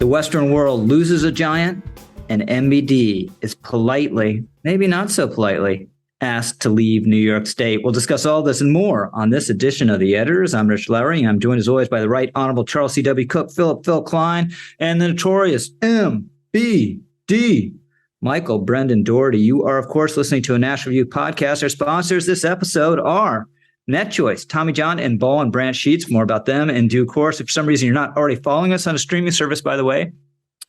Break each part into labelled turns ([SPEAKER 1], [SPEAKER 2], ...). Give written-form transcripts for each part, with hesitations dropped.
[SPEAKER 1] Western world loses a giant, and MBD is politely, maybe not so politely, asked to leave New York State. We'll discuss all this and more on this edition of The Editors. I'm Rich Lowry, and I'm joined as always by the Right Honorable Charles C.W. Cook, Phil Klein, and the notorious MBD, Michael Brendan Doherty. You are, of course, listening to a National Review podcast. Our sponsors this episode are NetChoice, Tommy John, and Ball and Branch Sheets. More about them in due course. If for some reason you're not already following us on a streaming service, by the way,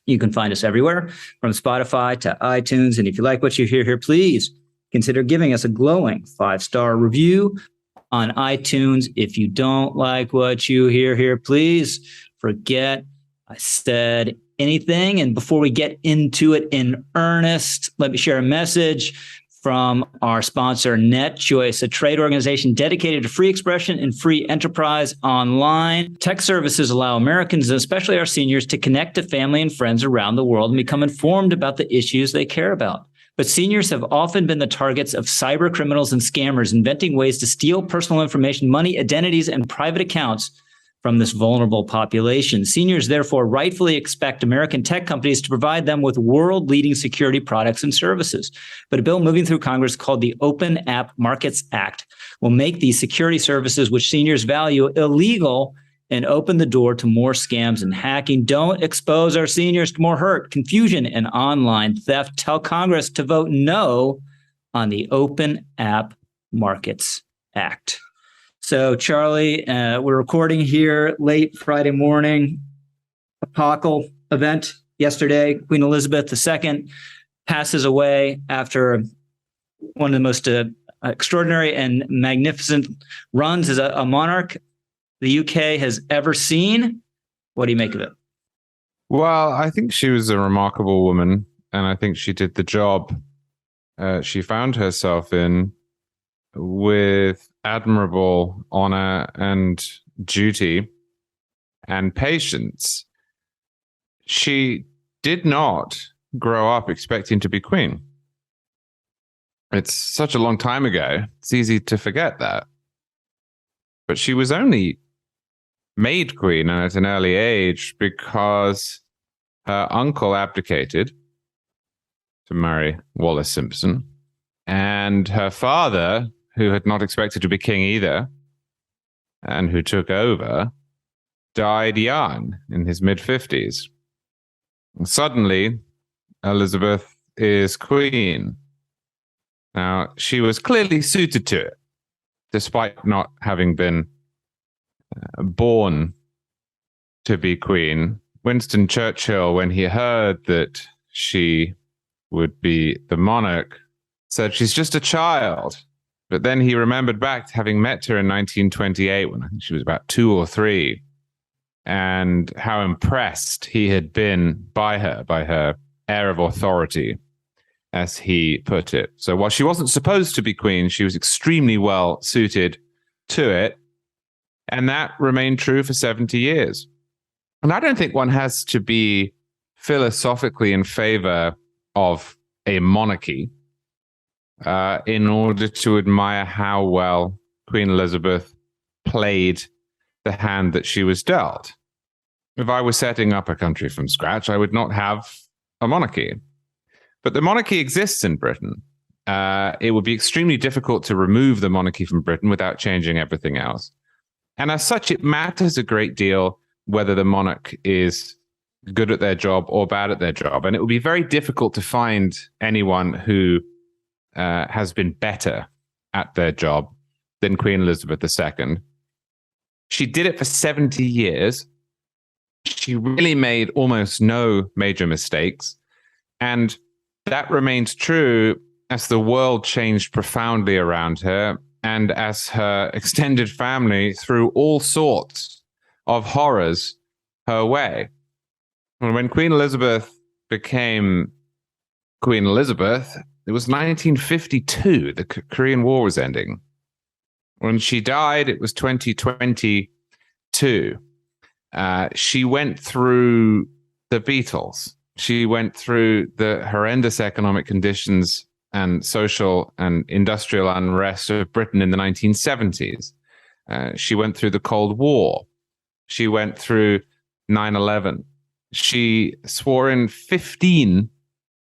[SPEAKER 1] you can find us everywhere from Spotify to iTunes. And if you like what you hear here, please consider giving us a glowing 5-star review on iTunes. If you don't like what you hear here, please forget I said anything. And before we get into it in earnest, let me share a message from our sponsor, NetChoice, a trade organization dedicated to free expression and free enterprise online. Tech services allow Americans, and especially our seniors, to connect to family and friends around the world and become informed about the issues they care about. But seniors have often been the targets of cyber criminals and scammers, inventing ways to steal personal information, money, identities, and private accounts from this vulnerable population. Seniors therefore rightfully expect American tech companies to provide them with world-leading security products and services. But a bill moving through Congress called the Open App Markets Act will make these security services, which seniors value, illegal and open the door to more scams and hacking. Don't expose our seniors to more hurt, confusion, and online theft. Tell Congress to vote no on the Open App Markets Act. So, Charlie, we're recording here late Friday morning. Epochal event yesterday. Queen Elizabeth II passes away after one of the most extraordinary and magnificent runs as a monarch the UK has ever seen. What do you make of it?
[SPEAKER 2] Well, I think she was a remarkable woman, and I think she did the job she found herself in with admirable honor and duty and patience. She did not grow up expecting to be queen. It's such a long time ago. It's easy to forget that. But she was only made queen at an early age because her uncle abdicated to marry Wallis Simpson, and her father, who had not expected to be king either, and who took over, died young in his mid-50s. And suddenly, Elizabeth is queen. Now, she was clearly suited to it, despite not having been born to be queen. Winston Churchill, when he heard that she would be the monarch, said she's just a child. But then he remembered back to having met her in 1928 when I think she was about 2 or 3, and how impressed he had been by her air of authority, as he put it. So while she wasn't supposed to be queen, she was extremely well suited to it. And that remained true for 70 years. And I don't think one has to be philosophically in favor of a monarchy in order to admire how well Queen Elizabeth played the hand that she was dealt. If I were setting up a country from scratch, I would not have a monarchy. But the monarchy exists in Britain. It would be extremely difficult to remove the monarchy from Britain without changing everything else. And as such, it matters a great deal whether the monarch is good at their job or bad at their job. And it would be very difficult to find anyone who has been better at their job than Queen Elizabeth II. She did it for 70 years. She really made almost no major mistakes. And that remained true as the world changed profoundly around her and as her extended family threw all sorts of horrors her way. And when Queen Elizabeth became Queen Elizabeth, it was 1952. The Korean War was ending. When she died, it was 2022. She went through the Beatles. She went through the horrendous economic conditions and social and industrial unrest of Britain in the 1970s. She went through the Cold War. She went through 9/11. she swore in 15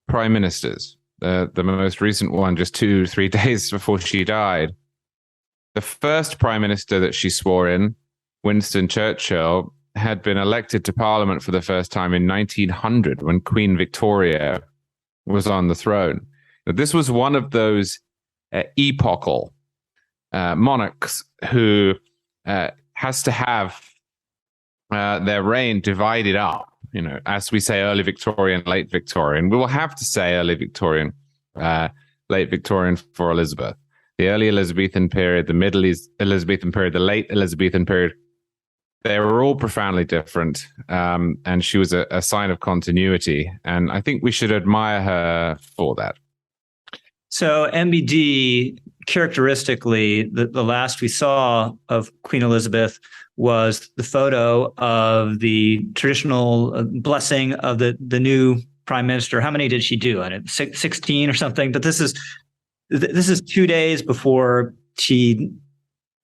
[SPEAKER 2] prime ministers. The most recent one just 2-3 days before she died. The first prime minister that she swore in, Winston Churchill, had been elected to Parliament for the first time in 1900 when Queen Victoria was on the throne. Now, this was one of those epochal monarchs who has to have their reign divided up. As we say, early Victorian, late Victorian. We will have to say early Victorian, late Victorian for Elizabeth. The early Elizabethan period, the middle Elizabethan period, the late Elizabethan period, they were all profoundly different. And she was a sign of continuity. And I think we should admire her for that.
[SPEAKER 1] So MBD, characteristically, the last we saw of Queen Elizabeth was the photo of the traditional blessing of the new prime minister. How many did she do? 16 or something. But this is 2 days before she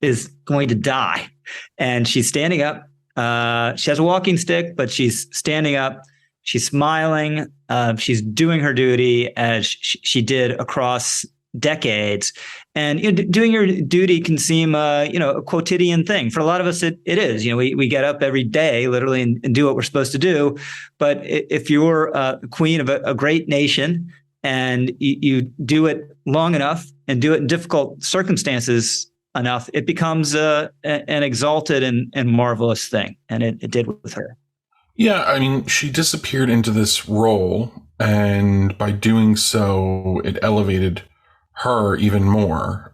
[SPEAKER 1] is going to die, and she's standing up. She has a walking stick, but she's standing up. She's smiling. She's doing her duty as she did across decades. And doing your duty can seem, a quotidian thing. For a lot of us, it is. We get up every day, literally, and do what we're supposed to do. But if you're a queen of a great nation and you do it long enough and do it in difficult circumstances enough, it becomes an exalted and marvelous thing. And it did with her.
[SPEAKER 3] Yeah, I mean, she disappeared into this role, and by doing so, it elevated her even more.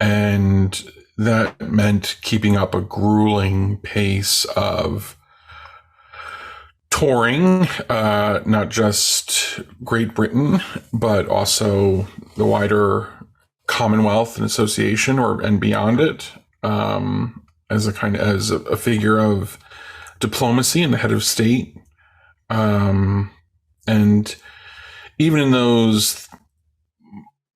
[SPEAKER 3] And that meant keeping up a grueling pace of touring, not just Great Britain, but also the wider Commonwealth and Association and beyond it, as a figure of diplomacy and the head of state. And even in those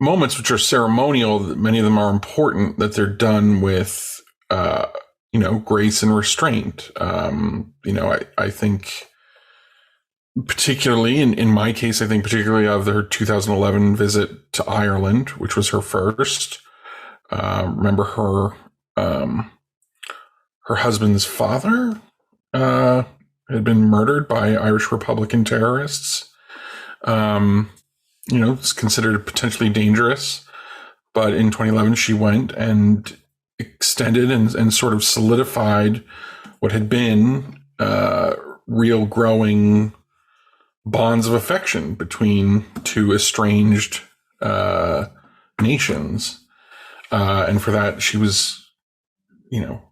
[SPEAKER 3] moments, which are ceremonial, many of them are important, that they're done with, grace and restraint. I think particularly in my case, I think particularly of her 2011 visit to Ireland, which was her first. Remember her husband's father had been murdered by Irish Republican terrorists. It's considered potentially dangerous. But in 2011, she went and extended and sort of solidified what had been real growing bonds of affection between two estranged nations. And for that, she was,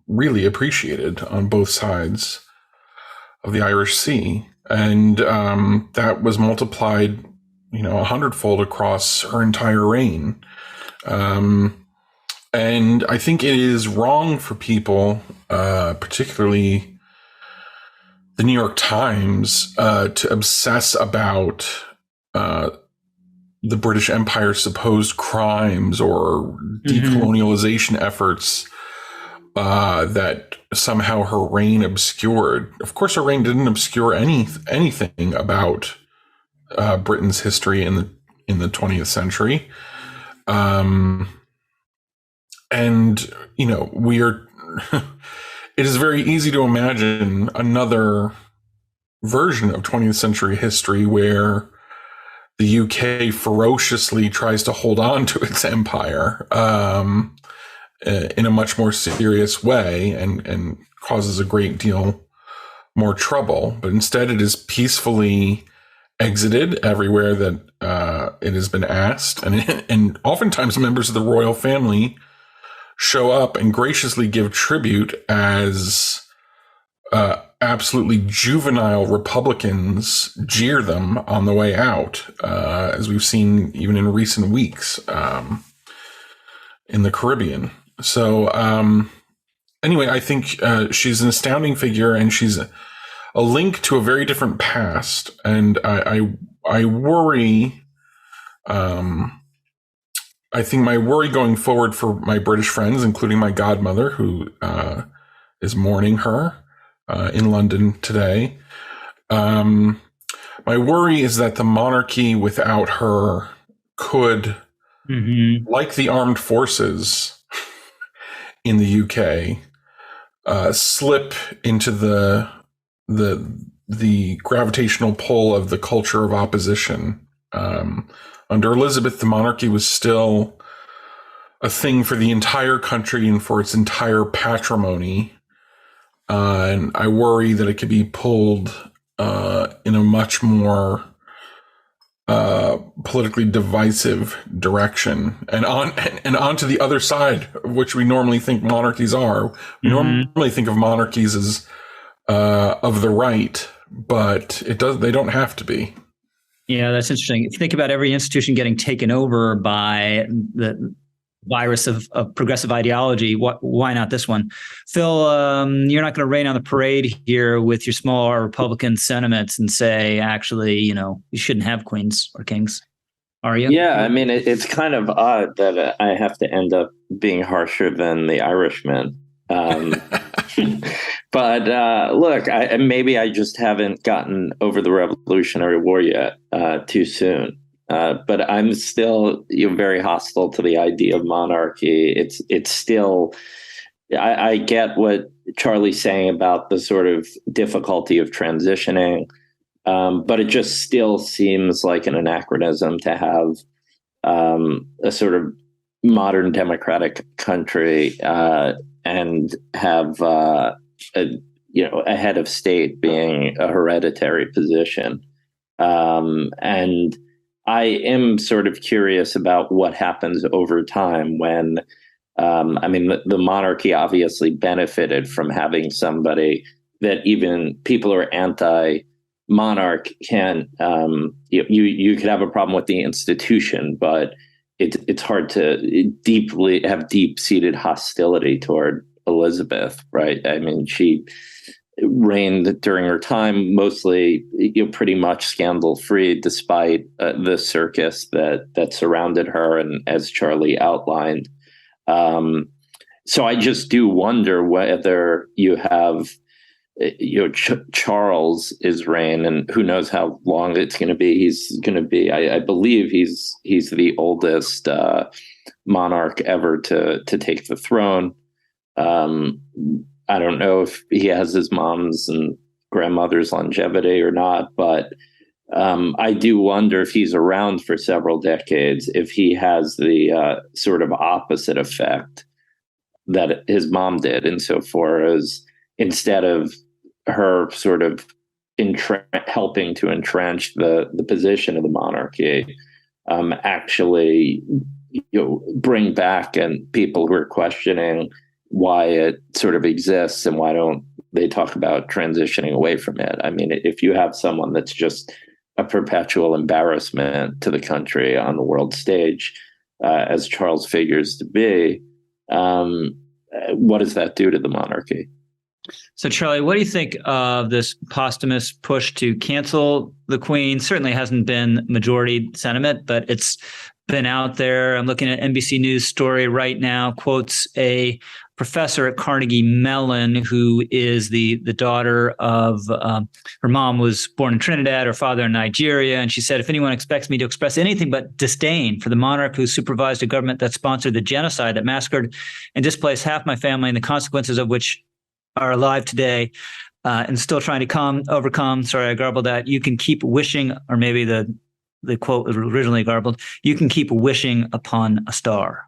[SPEAKER 3] really appreciated on both sides of the Irish Sea. And that was multiplied, 100-fold across her entire reign. And I think it is wrong for people, particularly the New York Times, to obsess about the British Empire's supposed crimes or decolonialization efforts that somehow her reign obscured. Of course, her reign didn't obscure anything about Britain's history in the 20th century. We are. It is very easy to imagine another version of 20th century history where the UK ferociously tries to hold on to its empire in a much more serious way and causes a great deal more trouble. But instead, it is peacefully exited everywhere that it has been asked. And oftentimes members of the royal family show up and graciously give tribute as absolutely juvenile Republicans jeer them on the way out, as we've seen even in recent weeks in the Caribbean. So anyway, I think she's an astounding figure, and she's a link to a very different past. And I worry. I think my worry going forward for my British friends, including my godmother, who is mourning her, in London today. My worry is that the monarchy without her could, like the armed forces in the UK, slip into the gravitational pull of the culture of opposition. Under Elizabeth, the monarchy was still a thing for the entire country and for its entire patrimony. And I worry that it could be pulled in a much more politically divisive direction, and onto the other side, which we normally think monarchies are. We normally think of monarchies as of the right, but they don't have to be.
[SPEAKER 1] Yeah, that's interesting. If you think about every institution getting taken over by the virus of progressive ideology, why not this one? Phil, you're not going to rain on the parade here with your small R Republican sentiments and say, actually, you shouldn't have queens or kings, are you?
[SPEAKER 4] Yeah, I mean, it's kind of odd that I have to end up being harsher than the Irishman. But look, maybe I just haven't gotten over the Revolutionary War yet too soon. But I'm still very hostile to the idea of monarchy. It's still, I get what Charlie's saying about the sort of difficulty of transitioning, but it just still seems like an anachronism to have a sort of modern democratic country and have a head of state being a hereditary position. And I am sort of curious about what happens over time when, the monarchy obviously benefited from having somebody that even people who are anti-monarch can, you could have a problem with the institution, but it's hard to have deep-seated hostility toward Elizabeth, right? I mean, she reigned during her time mostly pretty much scandal-free, despite the circus that surrounded her, and as Charlie outlined. So I just do wonder whether you have Charles's reign, and who knows how long it's going to be. He's going to be, I believe, he's the oldest monarch ever to take the throne. I don't know if he has his mom's and grandmother's longevity or not, but I do wonder if he's around for several decades, if he has the sort of opposite effect that his mom did, insofar as instead of her sort of helping to entrench the position of the monarchy, actually bring back and people who are questioning why it sort of exists and why don't they talk about transitioning away from it. I mean, if you have someone that's just a perpetual embarrassment to the country on the world stage, as Charles figures to be, what does that do to the monarchy?
[SPEAKER 1] So, Charlie, what do you think of this posthumous push to cancel the Queen? Certainly hasn't been majority sentiment, but it's been out there. I'm looking at NBC News story right now, quotes a professor at Carnegie Mellon, who is the daughter of her mom was born in Trinidad, her father in Nigeria. And she said, if anyone expects me to express anything but disdain for the monarch who supervised a government that sponsored the genocide that massacred and displaced half my family, and the consequences of which are alive today and still trying to overcome, sorry, I garbled that, you can keep wishing, or maybe the quote was originally garbled, you can keep wishing upon a star.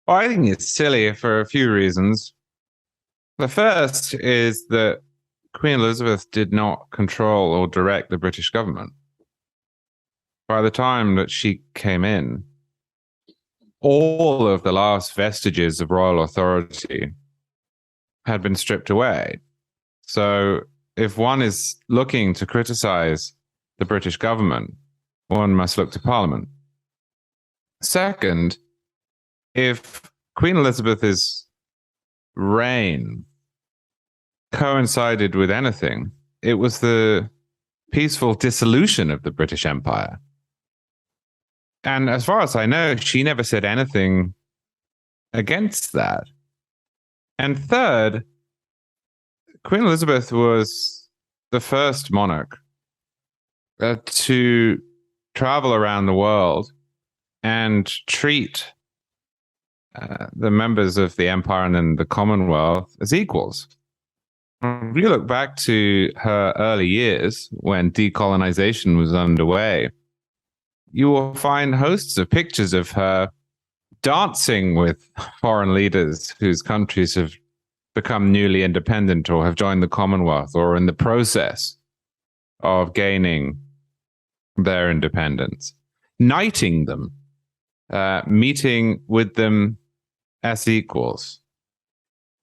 [SPEAKER 2] Well, I think it's silly for a few reasons. The first is that Queen Elizabeth did not control or direct the British government. By the time that she came in, all of the last vestiges of royal authority had been stripped away. So if one is looking to criticize the British government, one must look to Parliament. Second, if Queen Elizabeth's reign coincided with anything, it was the peaceful dissolution of the British Empire. And as far as I know, she never said anything against that. And third, Queen Elizabeth was the first monarch to travel around the world and treat the members of the empire and then the Commonwealth as equals. If you look back to her early years when decolonization was underway, you will find hosts of pictures of her dancing with foreign leaders whose countries have become newly independent or have joined the Commonwealth or in the process of gaining their independence, knighting them, meeting with them as equals.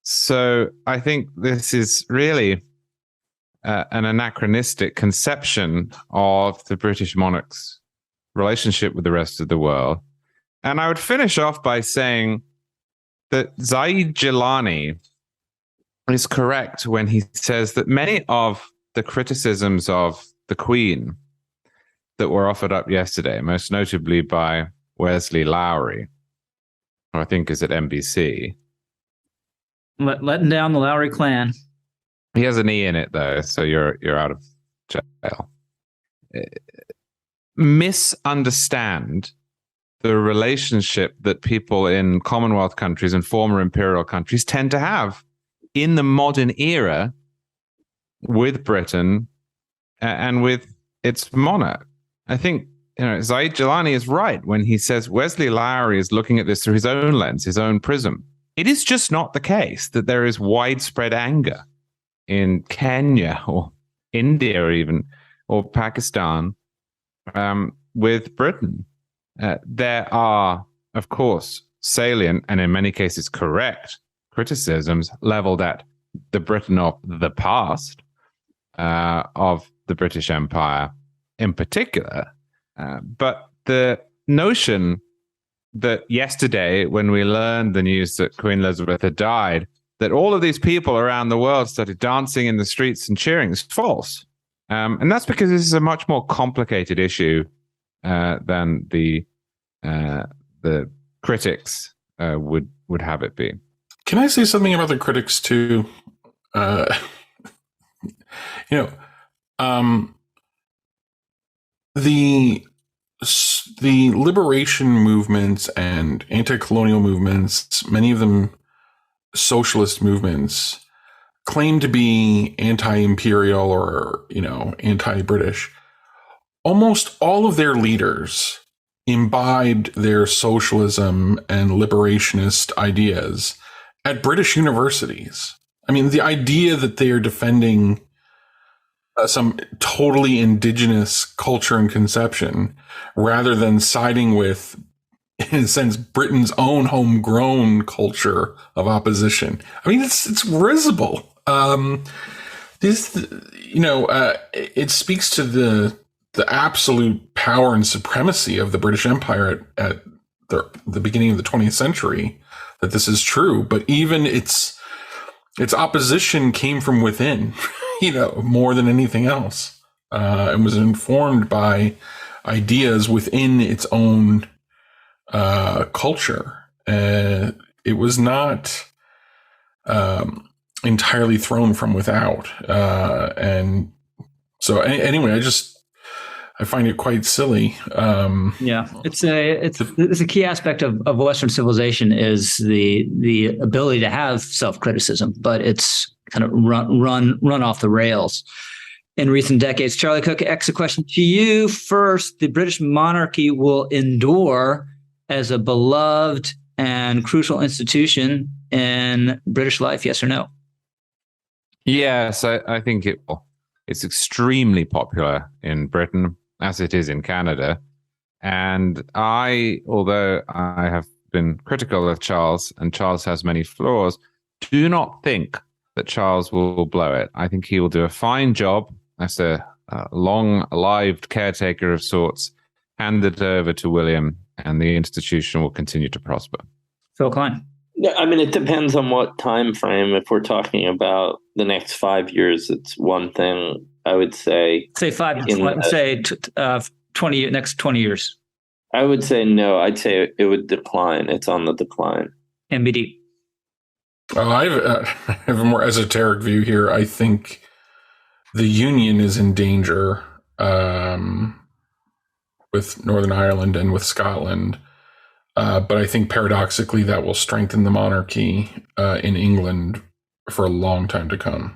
[SPEAKER 2] So I think this is really an anachronistic conception of the British monarch's relationship with the rest of the world. And I would finish off by saying that Zaid Jilani is correct when he says that many of the criticisms of the Queen that were offered up yesterday, most notably by Wesley Lowery, who I think is at NBC.
[SPEAKER 1] Letting down the Lowry clan.
[SPEAKER 2] He has an E in it, though, so you're out of jail. Misunderstand the relationship that people in Commonwealth countries and former imperial countries tend to have in the modern era with Britain and with its monarch. I think Zaid Jilani is right when he says Wesley Lowery is looking at this through his own lens, his own prism. It is just not the case that there is widespread anger in Kenya or India or even or Pakistan with Britain. There are, of course, salient and in many cases correct criticisms leveled at the Britain of the past, of the British Empire in particular. But the notion that yesterday, when we learned the news that Queen Elizabeth had died, that all of these people around the world started dancing in the streets and cheering is false. And that's because this is a much more complicated issue than the critics would have it be.
[SPEAKER 3] Can I say something about the critics too? The liberation movements and anti-colonial movements, many of them socialist movements, claim to be anti-imperial or, anti-British. Almost all of their leaders imbibed their socialism and liberationist ideas at British universities. I mean, the idea that they are defending some totally indigenous culture and conception rather than siding with, in a sense, Britain's own homegrown culture of opposition. I mean, it's risible. It speaks to the absolute power and supremacy of the British Empire at the beginning of the 20th century that this is true. But even its opposition came from within, more than anything else, and was informed by ideas within its own culture. It was not entirely thrown from without. And so anyway, I find it quite silly.
[SPEAKER 1] It's a key aspect of Western civilization is the ability to have self-criticism, but it's kind of run off the rails in recent decades. Charlie Cook, a question to you first. The British monarchy will endure as a beloved and crucial institution in British life, yes or no?
[SPEAKER 2] Yes, I think it will. It's extremely popular in Britain, as it is in Canada. And although I have been critical of Charles, and Charles has many flaws, do not think that Charles will blow it. I think he will do a fine job as a long-lived caretaker of sorts, hand it over to William, and the institution will continue to prosper.
[SPEAKER 1] Phil Klein.
[SPEAKER 4] Yeah, I mean, it depends on what time frame. If we're talking about the next 5 years, it's one thing. I would say
[SPEAKER 1] 20 next 20 years.
[SPEAKER 4] I would say no. I'd say it would decline. It's on the decline.
[SPEAKER 1] MBD.
[SPEAKER 3] I have a more esoteric view here. I think the Union is in danger with Northern Ireland and with Scotland. But I think paradoxically that will strengthen the monarchy in England for a long time to come.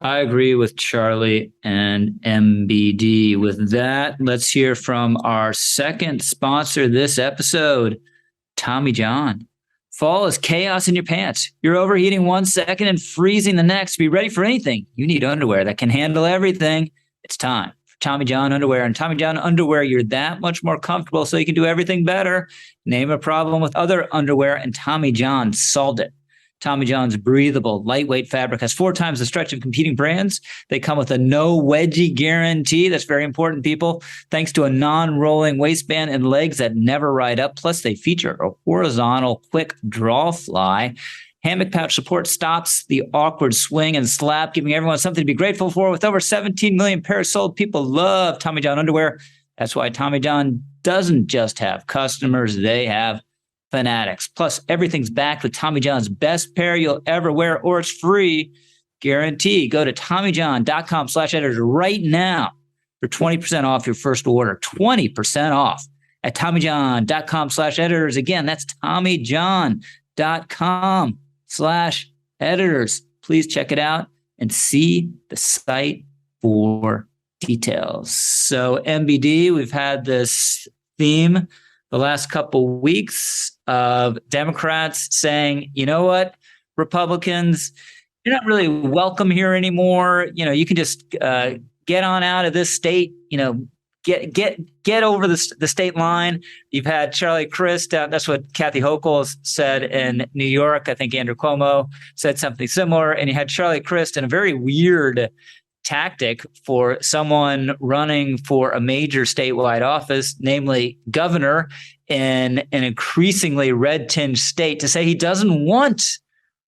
[SPEAKER 1] I agree with Charlie and MBD. With that, let's hear from our second sponsor this episode, Tommy John. Fall is chaos in your pants. You're overheating 1 second and freezing the next. To be ready for anything, you need underwear that can handle everything. It's time for Tommy John underwear. And Tommy John underwear, you're that much more comfortable so you can do everything better. Name a problem with other underwear, and Tommy John solved it. Tommy John's breathable, lightweight fabric has 4 times the stretch of competing brands. They come with a no wedgie guarantee. That's very important, people. Thanks to a non-rolling waistband and legs that never ride up. Plus, they feature a horizontal quick draw fly. Hammock pouch support stops the awkward swing and slap, giving everyone something to be grateful for. With over 17 million pairs sold, people love Tommy John underwear. That's why Tommy John doesn't just have customers, they have fanatics. Plus, everything's backed with Tommy John's best pair you'll ever wear, or it's free guarantee. Go to TommyJohn.com/editors right now for 20% off your first order. 20% off at TommyJohn.com/editors. Again, that's TommyJohn.com/editors. Please check it out and see the site for details. So, MBD, we've had this theme the last couple weeks of Democrats saying, you know what, Republicans, you're not really welcome here anymore. You know, you can just get on out of this state. You know, get over the state line. You've had Charlie Crist. That's what Kathy Hochul said in New York. I think Andrew Cuomo said something similar. And you had Charlie Crist in a very weird tactic for someone running for a major statewide office, namely governor in an increasingly red-tinged state, to say he doesn't want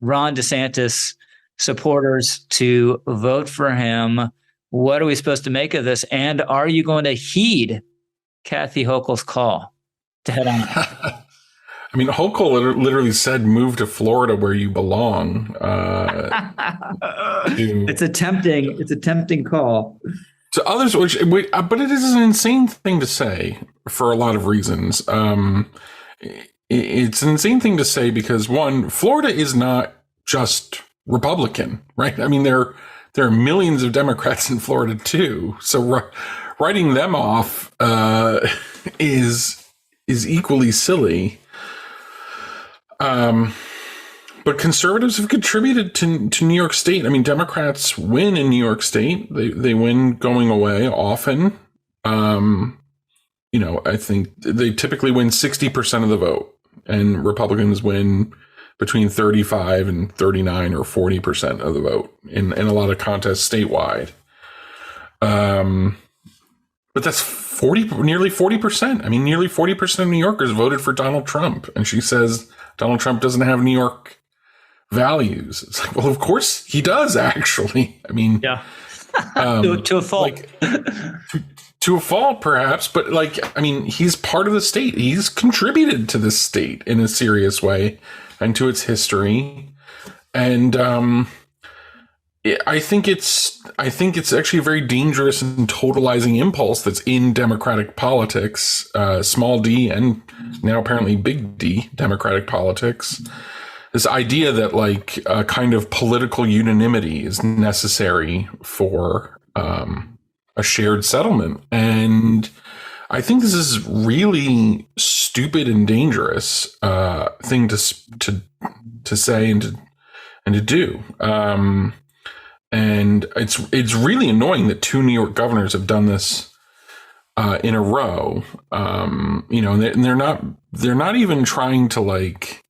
[SPEAKER 1] Ron DeSantis supporters to vote for him. What are we supposed to make of this? And are you going to heed Kathy Hochul's call to head on?
[SPEAKER 3] I mean, Hochul literally said, "Move to Florida where you belong."
[SPEAKER 1] It's a tempting call.
[SPEAKER 3] To others, but it is an insane thing to say for a lot of reasons. It's an insane thing to say because, one, Florida is not just Republican, right? I mean, there are millions of Democrats in Florida too. So writing them off is equally silly. But conservatives have contributed to New York State. I mean, Democrats win in New York State. They win going away often. You know, I think they typically win 60% of the vote, and Republicans win between 35 and 39 or 40% of the vote in a lot of contests statewide. But that's nearly 40%. I mean, nearly 40% of New Yorkers voted for Donald Trump, and she says Donald Trump doesn't have New York values. It's like, well, of course he does, actually. I mean,
[SPEAKER 1] yeah, to a fault.
[SPEAKER 3] Like, to a fault, perhaps, but like, I mean, he's part of the state. He's contributed to this state in a serious way and to its history. And I think it's actually a very dangerous and totalizing impulse that's in Democratic politics, small d and now apparently big D Democratic politics. This idea that like a kind of political unanimity is necessary for a shared settlement. And I think this is really stupid and dangerous thing to say and to do. And it's really annoying that 2 New York governors have done this in a row. You know, and they're not even trying to like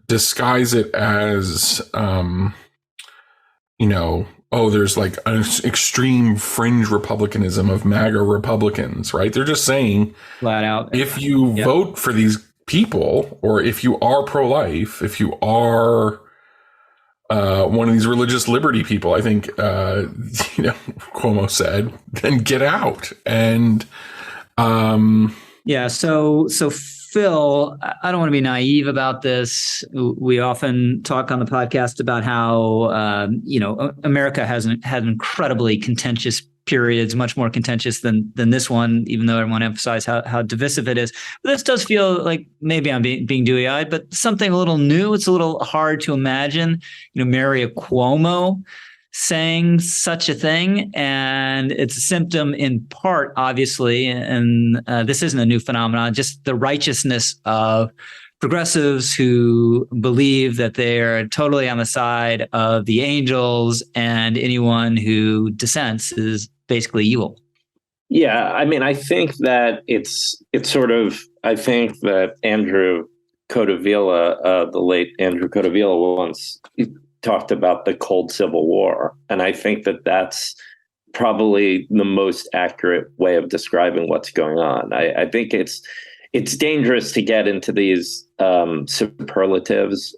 [SPEAKER 3] disguise it as you know, oh, there's like an extreme fringe republicanism of MAGA Republicans, right? They're just saying
[SPEAKER 1] flat out,
[SPEAKER 3] if you vote for these people, or if you are pro-life, if you are one of these religious liberty people, I think, you know, Cuomo said, then get out. And
[SPEAKER 1] yeah, so Phil, I don't want to be naive about this. We often talk on the podcast about how, America has had incredibly contentious periods, much more contentious than this one, even though I want to emphasize how divisive it is. But this does feel like maybe I'm being dewy-eyed, but something a little new. It's a little hard to imagine, Mario Cuomo saying such a thing. And it's a symptom in part, obviously, and this isn't a new phenomenon, just the righteousness of progressives who believe that they're totally on the side of the angels and anyone who dissents is basically evil.
[SPEAKER 4] Yeah, I mean, I think that I think that Andrew Codevilla, the late Andrew Codevilla, once talked about the Cold Civil War. And I think that that's probably the most accurate way of describing what's going on. I think it's dangerous to get into these superlatives,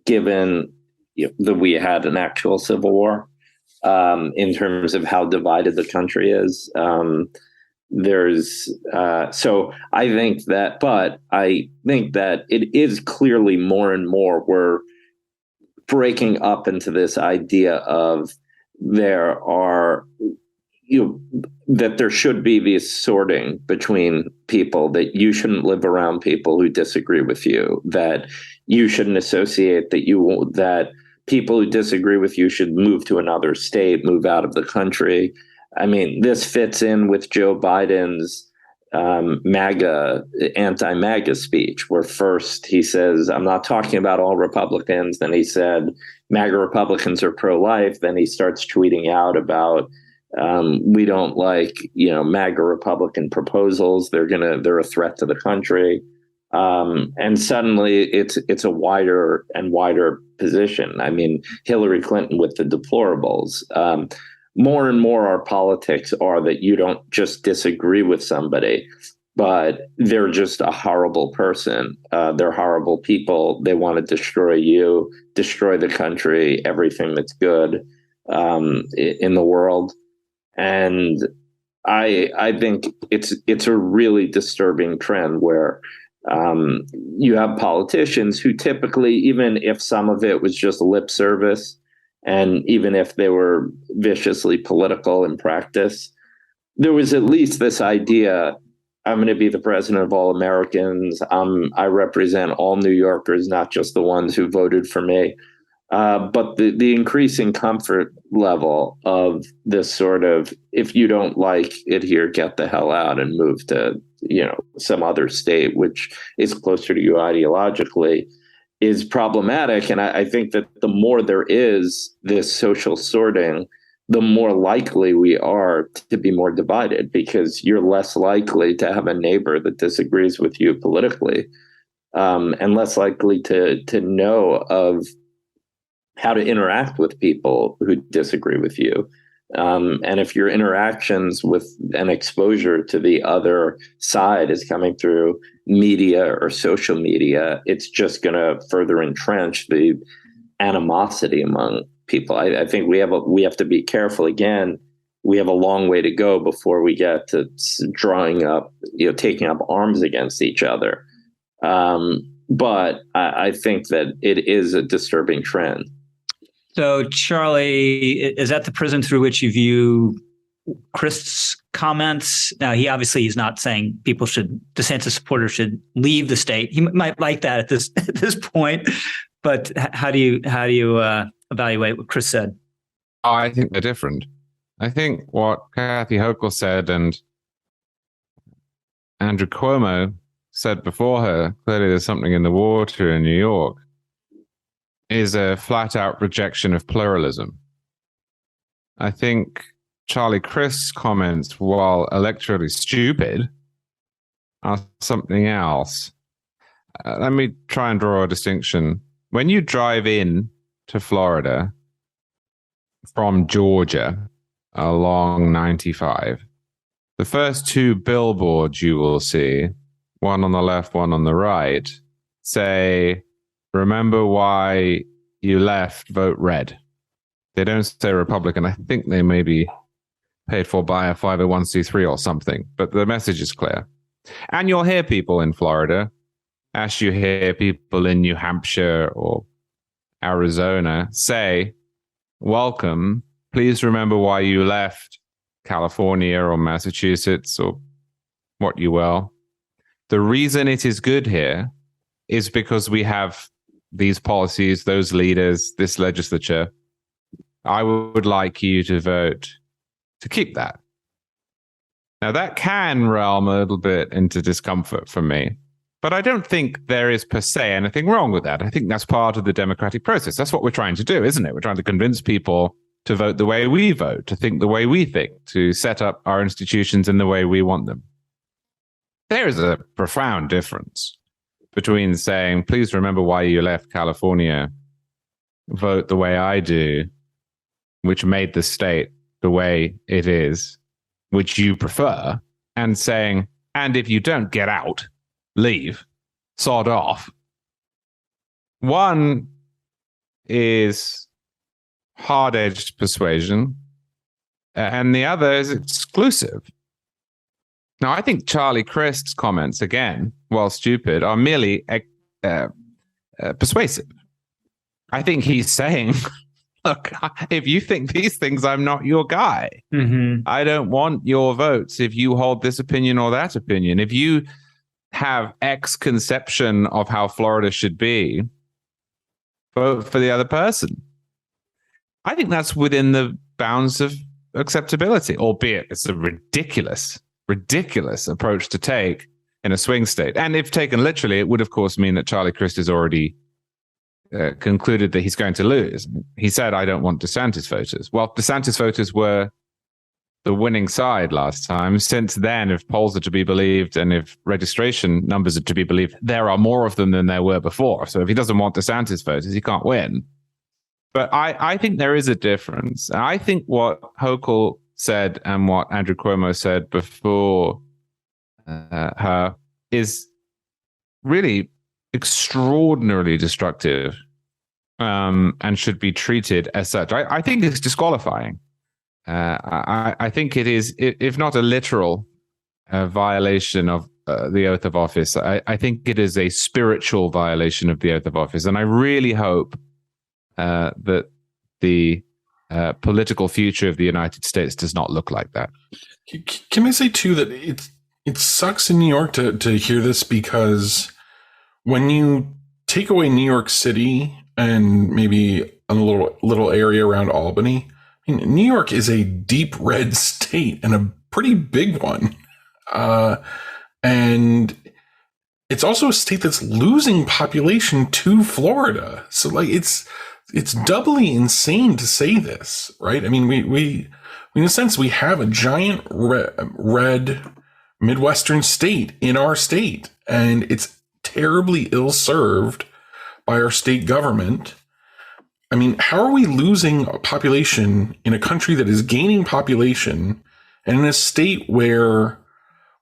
[SPEAKER 4] given that we had an actual civil war, in terms of how divided the country is. So I think that it is clearly more and more we're breaking up into this idea of that there should be this sorting between people, that you shouldn't live around people who disagree with you, that you shouldn't associate, that people who disagree with you should move to another state, move out of the country. I mean, this fits in with Joe Biden's anti-MAGA speech, where first he says, I'm not talking about all Republicans. Then he said, MAGA Republicans are pro-life. Then he starts tweeting out about, we don't like, MAGA Republican proposals. They're a threat to the country. And suddenly it's a wider and wider position. I mean, Hillary Clinton with the deplorables. More and more our politics are that you don't just disagree with somebody, but they're just a horrible person. They're horrible people. They want to destroy you, destroy the country, everything that's good in the world. And I think it's a really disturbing trend where you have politicians who typically, even if some of it was just lip service, and even if they were viciously political in practice, there was at least this idea, I'm going to be the president of all Americans. I represent all New Yorkers, not just the ones who voted for me. But the increasing comfort level of this sort of, if you don't like it here, get the hell out and move to, some other state, which is closer to you ideologically, is problematic. And I think that the more there is this social sorting, the more likely we are to be more divided, because you're less likely to have a neighbor that disagrees with you politically, and less likely to know of how to interact with people who disagree with you. And if your interactions with an exposure to the other side is coming through media or social media, it's just going to further entrench the animosity among people. I think we have to be careful. Again, we have a long way to go before we get to drawing up, taking up arms against each other. But I think that it is a disturbing trend.
[SPEAKER 1] So, Charlie, is that the prism through which you view Christ's comments? Now, he's not saying DeSantis supporters should leave the state. He might like that at this point, but how do you evaluate what Chris said?
[SPEAKER 2] Oh, I think they're different. I think what Kathy Hochul said and Andrew Cuomo said before her, clearly there's something in the water in New York, is a flat-out rejection of pluralism. I think Charlie Crist's comments, while electorally stupid, are something else. Let me try and draw a distinction. When you drive in to Florida from Georgia along 95, the first two billboards you will see, one on the left, one on the right, say, remember why you left, vote red. They don't say Republican. I think they may be paid for by a 501c3 or something, but the message is clear. And you'll hear people in Florida, as you hear people in New Hampshire or Arizona say, welcome. Please remember why you left California or Massachusetts or what you will. The reason it is good here is because we have these policies, those leaders, this legislature. I would like you to vote to keep that. Now, that can realm a little bit into discomfort for me, but I don't think there is per se anything wrong with that. I think that's part of the democratic process. That's what we're trying to do, isn't it? We're trying to convince people to vote the way we vote, to think the way we think, to set up our institutions in the way we want them. There is a profound difference between saying, please remember why you left California, vote the way I do, which made the state the way it is, which you prefer, and saying, and if you don't get out, leave, sod off. One is hard-edged persuasion, and the other is exclusive. Now, I think Charlie Crist's comments, again, while stupid, are merely persuasive. I think he's saying, look, if you think these things, I'm not your guy.
[SPEAKER 1] Mm-hmm.
[SPEAKER 2] I don't want your votes if you hold this opinion or that opinion. If you have X conception of how Florida should be, vote for the other person. I think that's within the bounds of acceptability, albeit it's a ridiculous approach to take in a swing state. And if taken literally, it would, of course, mean that Charlie Crist has already concluded that he's going to lose. He said, I don't want DeSantis voters. Well, DeSantis voters were the winning side last time. Since then, if polls are to be believed and if registration numbers are to be believed, there are more of them than there were before. So if he doesn't want DeSantis voters, he can't win. But I think there is a difference. And I think what Hochul said and what Andrew Cuomo said before her is really extraordinarily destructive and should be treated as such. I think it's disqualifying. I think it is, if not a literal violation of the oath of office, I think it is a spiritual violation of the oath of office. And I really hope that the political future of the United States does not look like that.
[SPEAKER 3] Can I say too that it sucks in New York to hear this, because when you take away New York City and maybe a little area around Albany, I mean, New York is a deep red state and a pretty big one, and it's also a state that's losing population to Florida. So like it's doubly insane to say this, right? I mean, we in a sense, we have a giant red Midwestern state in our state, and it's terribly ill-served by our state government. I mean, how are we losing a population in a country that is gaining population and in a state where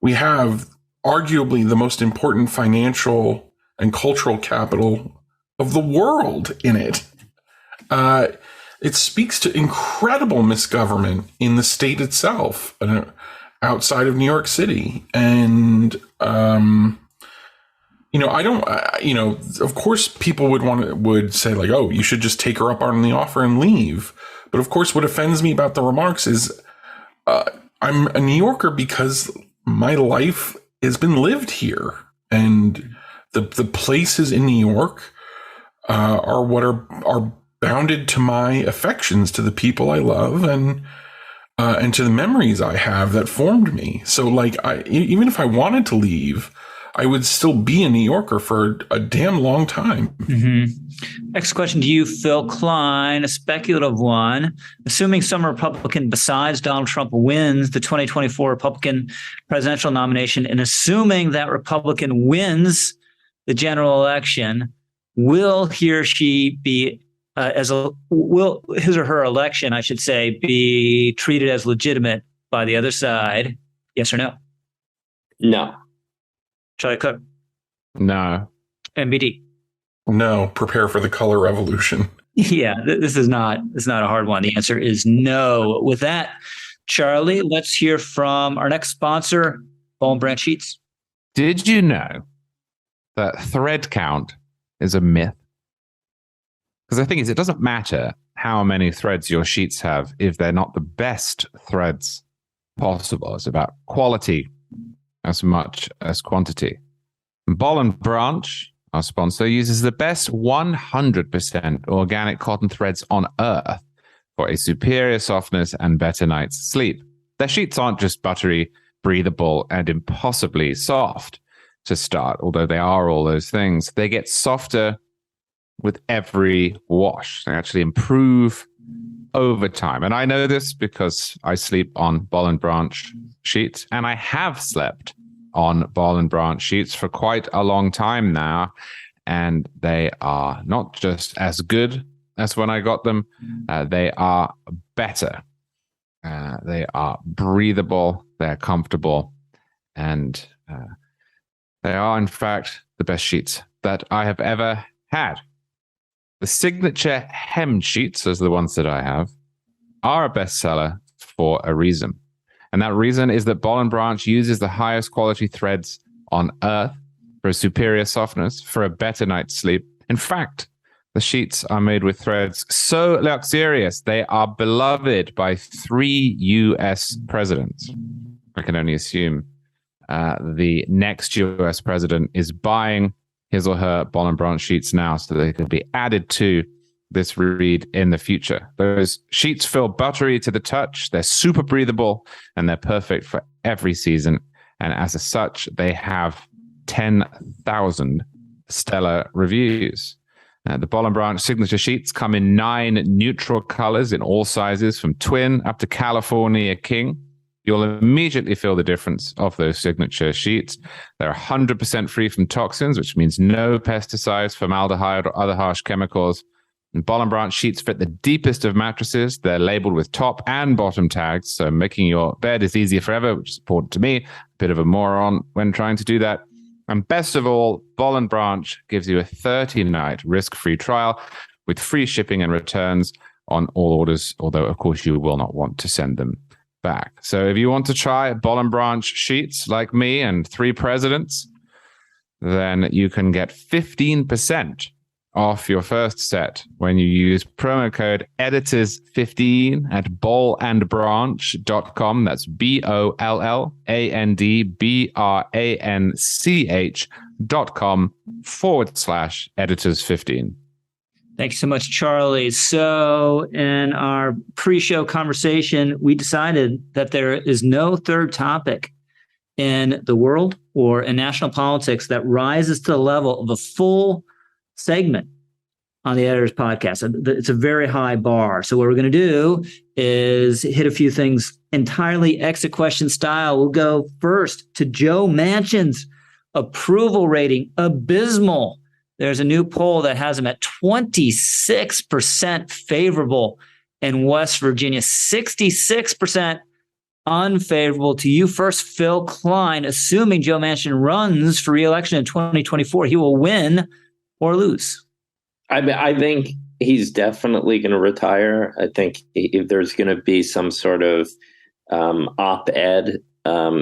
[SPEAKER 3] we have arguably the most important financial and cultural capital of the world in it? It speaks to incredible misgovernment in the state itself, outside of New York City. And, of course people would say like, oh, you should just take her up on the offer and leave. But of course, what offends me about the remarks is, I'm a New Yorker because my life has been lived here, and the places in New York, are what are bounded to my affections, to the people I love, and to the memories I have that formed me. So like, even if I wanted to leave, I would still be a New Yorker for a damn long time.
[SPEAKER 1] Mm-hmm. Next question to you, Phil Klein, a speculative one. Assuming some Republican besides Donald Trump wins the 2024 Republican presidential nomination, and assuming that Republican wins the general election, will he or she be will his or her election, I should say, be treated as legitimate by the other side? Yes or no?
[SPEAKER 4] No.
[SPEAKER 1] Charlie Cook?
[SPEAKER 2] No.
[SPEAKER 1] MBD?
[SPEAKER 3] No. Prepare for the color revolution.
[SPEAKER 1] Yeah, this is not a hard one. The answer is no. With that, Charlie, let's hear from our next sponsor, Ball and Branch Sheets.
[SPEAKER 2] Did you know that thread count is a myth? Because the thing is, it doesn't matter how many threads your sheets have if they're not the best threads possible. It's about quality as much as quantity. Ball and Branch, our sponsor, uses the best 100% organic cotton threads on earth for a superior softness and better night's sleep. Their sheets aren't just buttery, breathable, and impossibly soft to start, although they are all those things. They get softer with every wash. They actually improve over time. And I know this because I sleep on Ball and Branch sheets, and I have slept on Ball and Branch sheets for quite a long time now. And they are not just as good as when I got them, they are better. They are breathable, they're comfortable, and they are, in fact, the best sheets that I have ever had. The signature hem sheets, as the ones that I have, are a bestseller for a reason. And that reason is that Ball and Branch uses the highest quality threads on earth for a superior softness, for a better night's sleep. In fact, the sheets are made with threads so luxurious, they are beloved by 3 U.S. presidents. I can only assume the next U.S. president is buying his or her Ball and Branch sheets now so they can be added to this read in the future. Those sheets feel buttery to the touch. They're super breathable, and they're perfect for every season. And as such, they have 10,000 stellar reviews. The Ball and Branch signature sheets come in 9 neutral colors in all sizes, from twin up to California King. You'll immediately feel the difference of those signature sheets. They're 100% free from toxins, which means no pesticides, formaldehyde, or other harsh chemicals. And Ball and Branch sheets fit the deepest of mattresses. They're labeled with top and bottom tags, so making your bed is easier forever, which is important to me. A bit of a moron when trying to do that. And best of all, Ball and Branch gives you a 30-night risk-free trial with free shipping and returns on all orders, although, of course, you will not want to send them back. So if you want to try Ball and Branch sheets like me and 3 presidents, then you can get 15% off your first set when you use promo code editors15 at ballandbranch.com. That's BOLLANDBRANCH.com/editors15.
[SPEAKER 1] Thanks so much, Charlie. So in our pre-show conversation, we decided that there is no third topic in the world or in national politics that rises to the level of a full segment on the Editors Podcast. It's a very high bar. So what we're going to do is hit a few things entirely exit question style. We'll go first to Joe Manchin's approval rating, abysmal. There's a new poll that has him at 26% favorable in West Virginia, 66% unfavorable. To you first, Phil Klein. Assuming Joe Manchin runs for re-election in 2024, he will win or lose.
[SPEAKER 4] I think he's definitely going to retire. I think if there's going to be some sort of op-ed,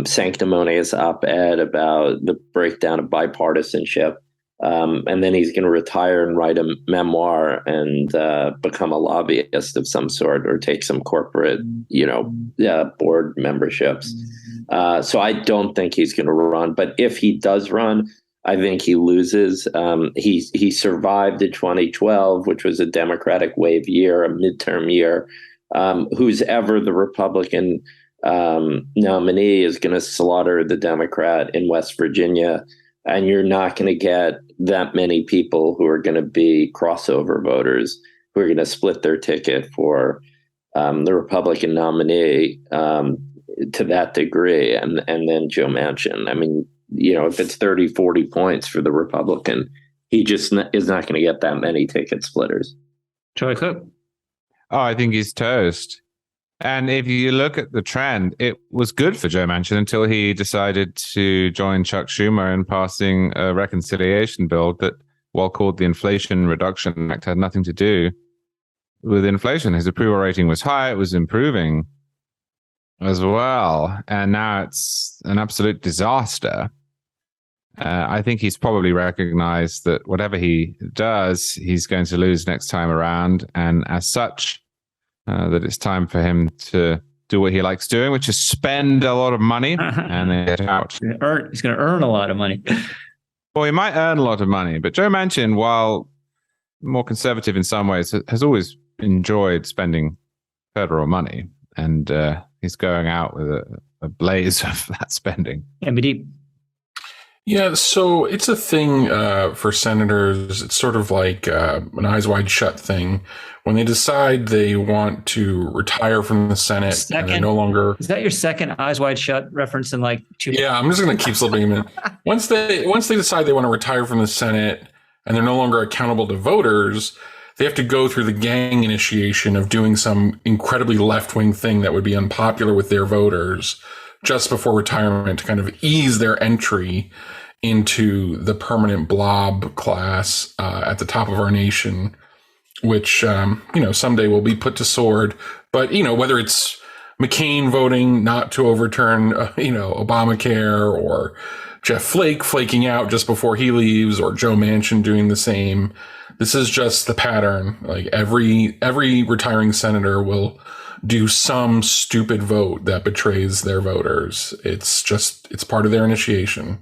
[SPEAKER 4] sanctimonious op-ed about the breakdown of bipartisanship, and then he's going to retire and write a memoir and become a lobbyist of some sort, or take some corporate, board memberships. So I don't think he's going to run. But if he does run, I think he loses. He survived the 2012, which was a Democratic wave year, a midterm year. Who's ever the Republican nominee is going to slaughter the Democrat in West Virginia. And you're not going to get that many people who are going to be crossover voters who are going to split their ticket for the Republican nominee to that degree. And then Joe Manchin. I mean, if it's 30, 40 points for the Republican, he just is not going to get that many ticket splitters.
[SPEAKER 1] Charlie Cook.
[SPEAKER 2] Oh, I think he's toast. And if you look at the trend, it was good for Joe Manchin until he decided to join Chuck Schumer in passing a reconciliation bill that, while called the Inflation Reduction Act, had nothing to do with inflation. His approval rating was high. It was improving as well. And now it's an absolute disaster. I think he's probably recognized that whatever he does, he's going to lose next time around. And as such, that it's time for him to do what he likes doing, which is spend a lot of money and then get out.
[SPEAKER 1] He's going to earn a lot of money.
[SPEAKER 2] Well, he might earn a lot of money, but Joe Manchin, while more conservative in some ways, has always enjoyed spending federal money. And he's going out with a blaze of that spending.
[SPEAKER 1] MBD.
[SPEAKER 3] Yeah, so it's a thing for senators. It's sort of like an eyes wide shut thing. When they decide they want to retire from the Senate, and they're no longer.
[SPEAKER 1] Is that your second eyes wide shut reference in like 2
[SPEAKER 3] Yeah, I'm just going to keep slipping them in. Once they decide they want to retire from the Senate and they're no longer accountable to voters, they have to go through the gang initiation of doing some incredibly left-wing thing that would be unpopular with their voters just before retirement to kind of ease their entry into the permanent blob class at the top of our nation, which, someday will be put to sword. But, whether it's McCain voting not to overturn, Obamacare, or Jeff Flake flaking out just before he leaves, or Joe Manchin doing the same, this is just the pattern. Like every retiring senator will do some stupid vote that betrays their voters. It's part of their initiation.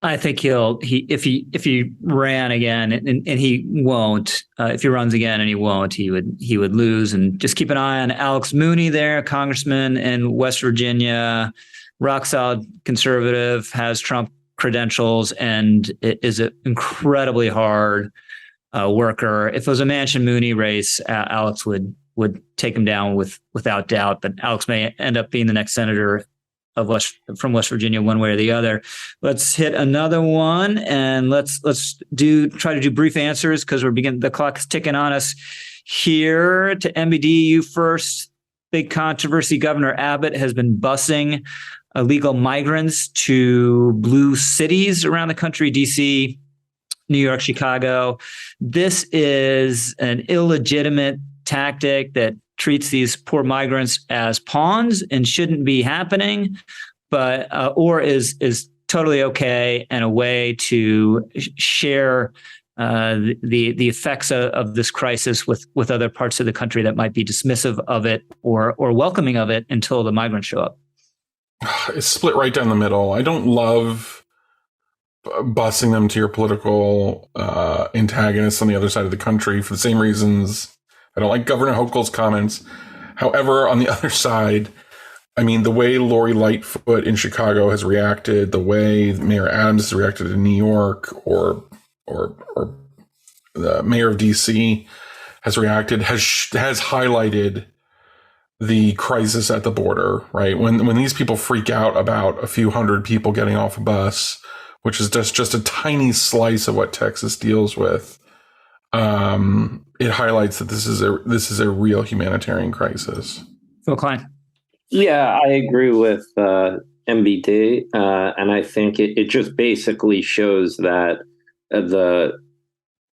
[SPEAKER 1] I think if he ran again and he won't, if he runs again and he won't, he would lose. And just keep an eye on Alex Mooney there, congressman in West Virginia, rock solid conservative, has Trump credentials, and is an incredibly hard worker. If it was a Manchin Mooney race, Alex would take him down without doubt. But Alex may end up being the next senator from West Virginia, one way or the other. Let's hit another one, and let's try to do brief answers because the clock is ticking on us here. To MBD, you first. Big controversy. Governor Abbott has been busing illegal migrants to blue cities around the country, DC, New York, Chicago. This is an illegitimate tactic that treats these poor migrants as pawns and shouldn't be happening, but or is totally okay and a way to share the effects of this crisis with other parts of the country that might be dismissive of it or welcoming of it until the migrants show up.
[SPEAKER 3] It's split right down the middle. I don't love busing them to your political antagonists on the other side of the country for the same reasons. I don't like Governor Hochul's comments. However, on the other side, I mean, the way Lori Lightfoot in Chicago has reacted, the way Mayor Adams has reacted in New York, or the mayor of DC has reacted, has highlighted the crisis at the border, right? When these people freak out about a few hundred people getting off a bus, which is just a tiny slice of what Texas deals with, it highlights that this is a real humanitarian crisis.
[SPEAKER 1] Phil Klein.
[SPEAKER 4] Yeah, I agree with MBD, and I think it just basically shows that the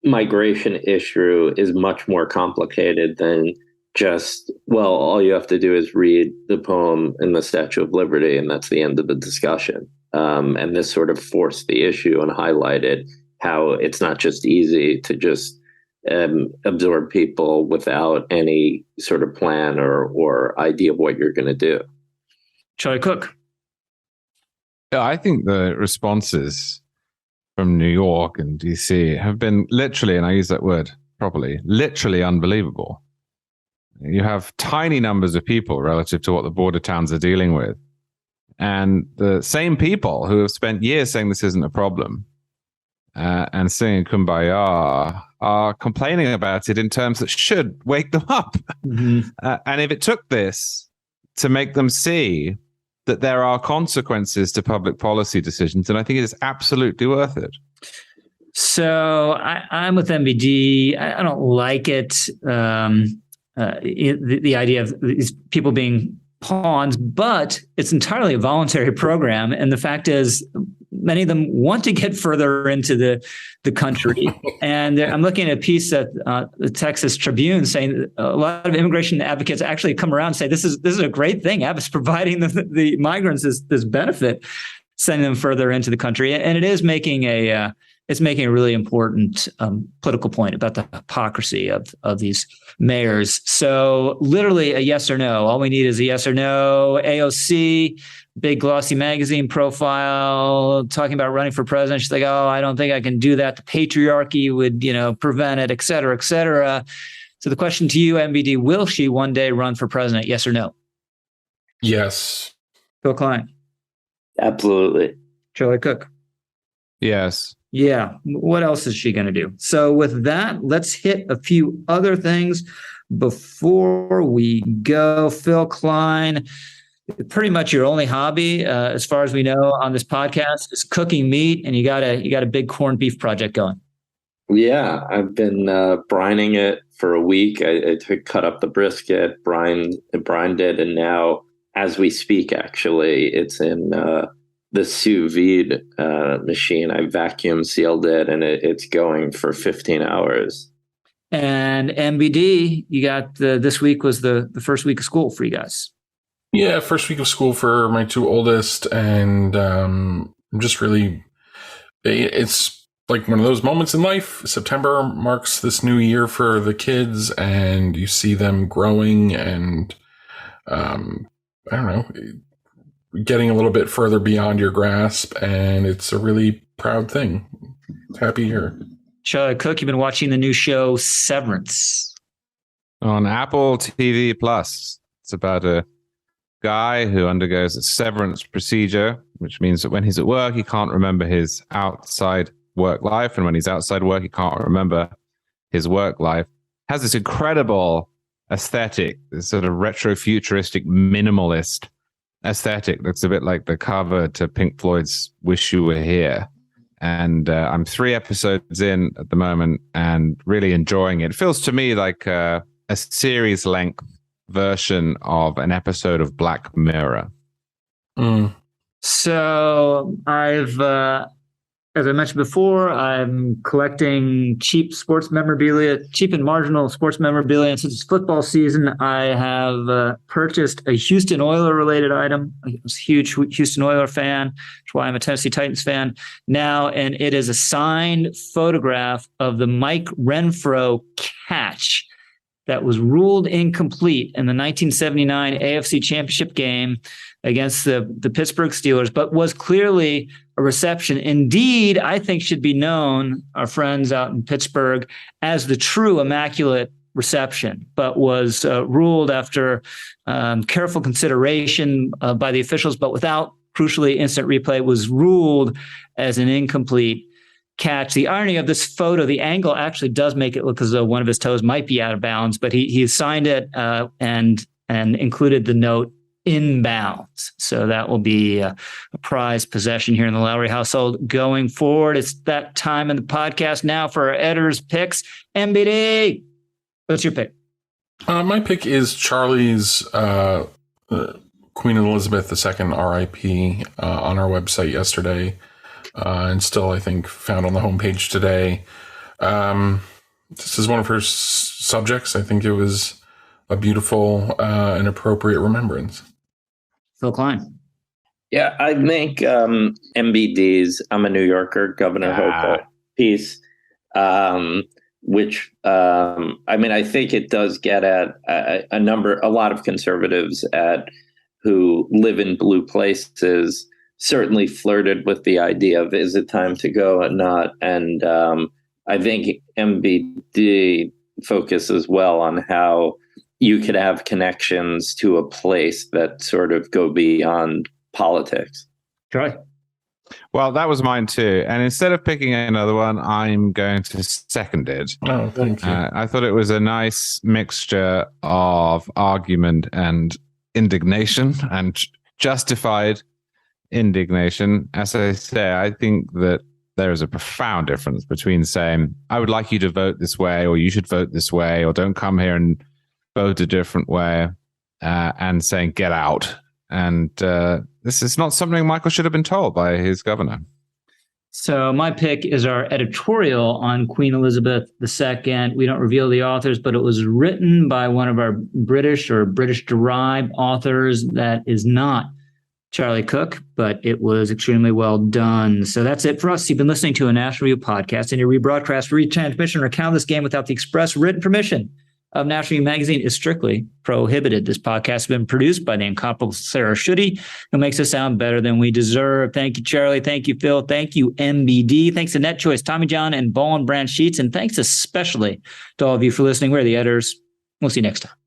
[SPEAKER 4] migration issue is much more complicated than just, well, all you have to do is read the poem in the Statue of Liberty, and that's the end of the discussion. And this sort of forced the issue and highlighted how it's not just easy to just absorb people without any sort of plan or idea of what you're going to do.
[SPEAKER 1] Charlie Cook.
[SPEAKER 2] Yeah, I think the responses from New York and DC have been literally, and I use that word properly, literally unbelievable. You have tiny numbers of people relative to what the border towns are dealing with. And the same people who have spent years saying this isn't a problem and singing Kumbaya are complaining about it in terms that should wake them up. Mm-hmm. And if it took this to make them see that there are consequences to public policy decisions, then I think it is absolutely worth it.
[SPEAKER 1] So I'm with MBD. I don't like it. The idea of these people being pawns, but it's entirely a voluntary program. And the fact is, many of them want to get further into the country. And I'm looking at a piece at the Texas Tribune saying that a lot of immigration advocates actually come around and say, this is a great thing. Abbott's providing the migrants this benefit. sending them further into the country. And it is making a really important political point about the hypocrisy of these mayors. So literally a yes or no. All we need is a yes or no. AOC, big glossy magazine profile, talking about running for president. She's like, oh, I don't think I can do that. The patriarchy would, prevent it, et cetera, et cetera. So the question to you, MBD, will she one day run for president? Yes or no?
[SPEAKER 3] Yes.
[SPEAKER 1] Phil Klein.
[SPEAKER 4] Absolutely.
[SPEAKER 1] Charlie Cook.
[SPEAKER 2] Yes.
[SPEAKER 1] Yeah. What else is she going to do? So with that, let's hit a few other things before we go. Phil Klein, pretty much your only hobby, as far as we know on this podcast, is cooking meat, and you got a big corned beef project going.
[SPEAKER 4] Yeah, I've been brining it for a week. I cut up the brisket, brined it, and now, as we speak, actually, it's in the sous vide machine. I vacuum sealed it, and it's going for 15 hours.
[SPEAKER 1] And MBD, you got this week was the first week of school for you guys.
[SPEAKER 3] Yeah, first week of school for my two oldest, and I'm just really, it's like one of those moments in life. September marks this new year for the kids, and you see them growing and, I don't know, getting a little bit further beyond your grasp, and it's a really proud thing. Happy year.
[SPEAKER 1] Charlie Cook, you've been watching the new show Severance
[SPEAKER 2] on Apple TV Plus. It's about a guy who undergoes a severance procedure, which means that when he's at work, he can't remember his outside work life, and when he's outside work, he can't remember his work life. Has this incredible aesthetic, this sort of retro-futuristic minimalist aesthetic. Looks a bit like the cover to Pink Floyd's Wish You Were Here. And I'm 3 episodes in at the moment and really enjoying it. It feels to me like a series length version of an episode of Black Mirror.
[SPEAKER 1] So as I mentioned before, I'm collecting cheap and marginal sports memorabilia. And since it's football season, I have purchased a Houston Oilers related item. I was a huge Houston Oilers fan. That's why I'm a Tennessee Titans fan now. And it is a signed photograph of the Mike Renfro catch that was ruled incomplete in the 1979 AFC Championship game against the Pittsburgh Steelers, but was clearly a reception. Indeed, I think should be known, our friends out in Pittsburgh, as the true immaculate reception, but was ruled after careful consideration by the officials, but without, crucially, instant replay, was ruled as an incomplete catch. The irony of this photo, the angle actually does make it look as though one of his toes might be out of bounds, but he signed it and included the note inbounds. So that will be a prized possession here in the Lowry household going forward. It's that time in the podcast now for our editor's picks. MBD, what's your pick?
[SPEAKER 3] My pick is Charlie's Queen Elizabeth II, RIP, on our website yesterday. And still, I think, found on the homepage today. This is one of her subjects. I think it was a beautiful and appropriate remembrance.
[SPEAKER 1] Phil Klein.
[SPEAKER 4] Yeah, I think MBD's I'm a New Yorker, Governor Hochul piece, which, I think it does get at a lot of conservatives who live in blue places certainly flirted with the idea of, is it time to go or not? And I think MBD focuses well on how you could have connections to a place that sort of go beyond politics.
[SPEAKER 1] Troy?
[SPEAKER 2] Well, that was mine too. And instead of picking another one, I'm going to second it.
[SPEAKER 3] Oh, thank you.
[SPEAKER 2] I thought it was a nice mixture of argument and indignation, and justified indignation. As I say, I think that there is a profound difference between saying, I would like you to vote this way, or you should vote this way, or don't come here and vote a different way, and saying, get out. And this is not something Michael should have been told by his governor.
[SPEAKER 1] So my pick is our editorial on Queen Elizabeth II. We don't reveal the authors, but it was written by one of our British or British-derived authors that is not Charlie Cook, but it was extremely well done. So that's it for us. You've been listening to a National Review podcast, and your rebroadcast, retransmission, or account of this game without the express written permission of National Review Magazine is strictly prohibited. This podcast has been produced by the incomparable Sarah Schutte, who makes us sound better than we deserve. Thank you, Charlie. Thank you, Phil. Thank you, MBD. Thanks to NetChoice, Tommy John, and Ball and Branch Sheets. And thanks especially to all of you for listening. We're the editors. We'll see you next time.